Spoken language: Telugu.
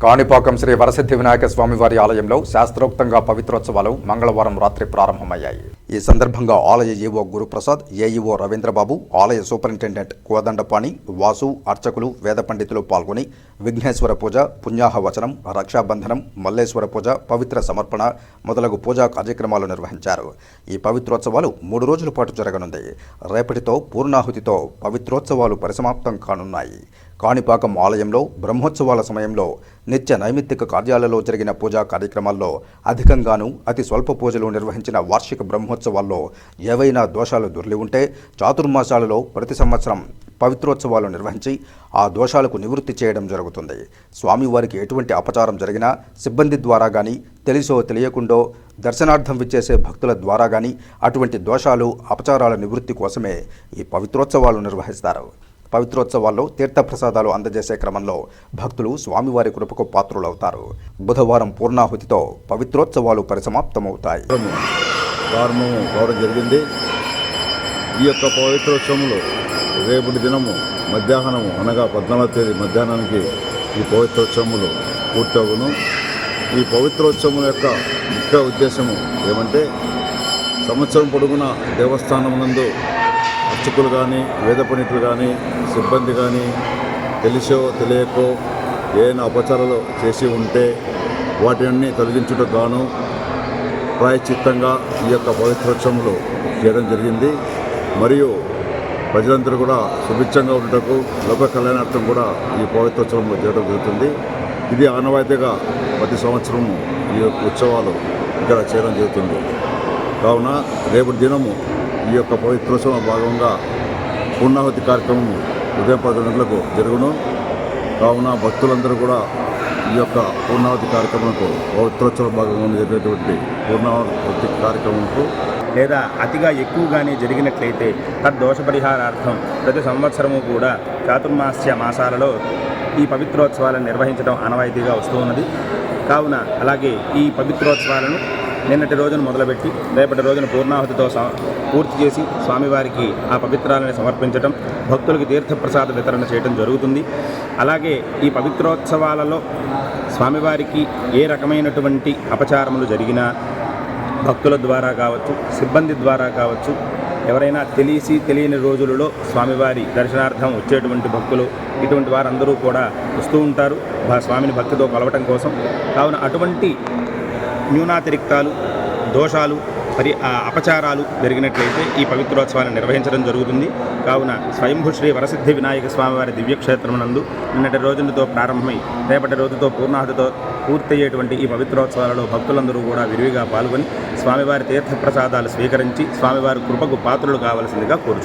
కాణిపాకం శ్రీ వరసిద్ధి వినాయక స్వామివారి ఆలయంలో శాస్త్రోక్తంగా పవిత్రోత్సవాలు మంగళవారం రాత్రి ప్రారంభమయ్యాయి. ఈ సందర్భంగా ఆలయ ఈవో గురుప్రసాద్, ఏఈఓ రవీంద్రబాబు, ఆలయ సూపరింటెండెంట్ కోదండపాణి, వాసు, అర్చకులు, వేద పండితులు పాల్గొని విఘ్నేశ్వర పూజ, పుణ్యాహ వచనం, రక్షాబంధనం, మల్లేశ్వర పూజ, పవిత్ర సమర్పణ మొదలగు పూజా కార్యక్రమాలు నిర్వహించారు. ఈ పవిత్రోత్సవాలు 3 రోజుల పాటు జరగనుంది. రేపటితో పూర్ణాహుతితో పవిత్రోత్సవాలు పరిసమాప్తం కానున్నాయి. కాణిపాకం ఆలయంలో బ్రహ్మోత్సవాల సమయంలో నిత్య నైమిత్తిక కార్యాలలో జరిగిన పూజా కార్యక్రమాల్లో అధికంగాను అతి స్వల్ప పూజలు నిర్వహించిన వార్షిక బ్రహ్మోత్సవాల్లో ఏవైనా దోషాలు దొర్లి ఉంటే చాతుర్మాసాలలో ప్రతి సంవత్సరం పవిత్రోత్సవాలు నిర్వహించి ఆ దోషాలకు నివృత్తి చేయడం జరుగుతుంది. స్వామివారికి ఎటువంటి అపచారం జరిగినా సిబ్బంది ద్వారా కానీ తెలిసో తెలియకుండో దర్శనార్థం విచ్చేసే భక్తుల ద్వారా కానీ అటువంటి దోషాలు అపచారాల నివృత్తి కోసమే ఈ పవిత్రోత్సవాలు నిర్వహిస్తారు. పవిత్రోత్సవాల్లో తీర్థప్రసాదాలు అందజేసే క్రమంలో భక్తులు స్వామివారి కృపకు పాత్రులవుతారు. బుధవారం పూర్ణాహుతితో పవిత్రోత్సవాలు పరిసమాప్తమవుతాయి. జరిగింది. ఈ యొక్క పవిత్రోత్సవంలో రేపటి దినము మధ్యాహ్నము అనగా 14వ తేదీ మధ్యాహ్నానికి ఈ పవిత్రోత్సవములు పూర్తవును. ఈ పవిత్రోత్సవం యొక్క ముఖ్య ఉద్దేశము ఏమంటే సంవత్సరం పొడుగున దేవస్థానం నందు అర్చకులు కానీ వేద పండితులు కానీ సిబ్బంది కానీ తెలిసో తెలియకో ఏదైనా అపచారాలు చేసి ఉంటే వాటిని తొలగించుటకు గాను ప్రాయశ్చిత్తంగా ఈ యొక్క పవిత్రోత్సవంలో చేయడం జరిగింది. మరియు ప్రజలందరూ కూడా సుభిక్షంగా ఉండటకు లోక కళ్యాణార్థం కూడా ఈ పవిత్రోత్సవంలో చేయడం జరుగుతుంది. ఇది ఆనవాయితీగా ప్రతి సంవత్సరము ఈ యొక్క ఉత్సవాలు ఇక్కడ చేయడం జరుగుతుంది. కావున రేపటి దినము ఈ యొక్క పవిత్రోత్సవం భాగంగా పూర్ణాహుతి కార్యక్రమం ఉదయం 10 గంటలకు జరుగును. కావున భక్తులందరూ కూడా ఈ యొక్క పూర్ణాహుతి కార్యక్రమంకు పవిత్రోత్సవ భాగంగా జరిగేటువంటి పూర్ణాహుతి కార్యక్రమంకు లేదా అతిగా ఎక్కువగానే జరిగినట్లయితే తద్దోష పరిహారార్థం ప్రతి సంవత్సరము కూడా చాతుర్మాస్య మాసాలలో ఈ పవిత్రోత్సవాలను నిర్వహించడం ఆనవాయితీగా వస్తూ ఉన్నది. కావున అలాగే ఈ పవిత్రోత్సవాలను నిన్నటి రోజున మొదలుపెట్టి రేపటి రోజున పూర్ణాహుతితో పూర్తి చేసి స్వామివారికి ఆ పవిత్రాలను సమర్పించడం, భక్తులకి తీర్థప్రసాద వితరణ చేయడం జరుగుతుంది. అలాగే ఈ పవిత్రోత్సవాలలో స్వామివారికి ఏ రకమైనటువంటి అపచారములు జరిగినా భక్తుల ద్వారా కావచ్చు, సిబ్బంది ద్వారా కావచ్చు, ఎవరైనా తెలియని రోజులలో స్వామివారి దర్శనార్థం వచ్చేటువంటి భక్తులు ఇటువంటి వారందరూ కూడా వస్తూ ఉంటారు స్వామిని భక్తితో కొలవటం కోసం. కావున అటువంటి న్యూనాతిరిక్తాలు, దోషాలు, అపచారాలు జరిగినట్లయితే ఈ పవిత్రోత్సవాన్ని నిర్వహించడం జరుగుతుంది. కావున స్వయంభూ శ్రీ వరసిద్ధి వినాయక స్వామివారి దివ్యక్షేత్రమునందు నిన్నటి రోజులతో ప్రారంభమై రేపటి రోజుతో పూర్ణాహుతితో పూర్తయ్యేటువంటి ఈ పవిత్రోత్సవాలలో భక్తులందరూ కూడా విరివిగా పాల్గొని స్వామివారి తీర్థప్రసాదాలు స్వీకరించి స్వామివారి కృపకు పాత్రులు కావలసిందిగా కోరుచున్నాను.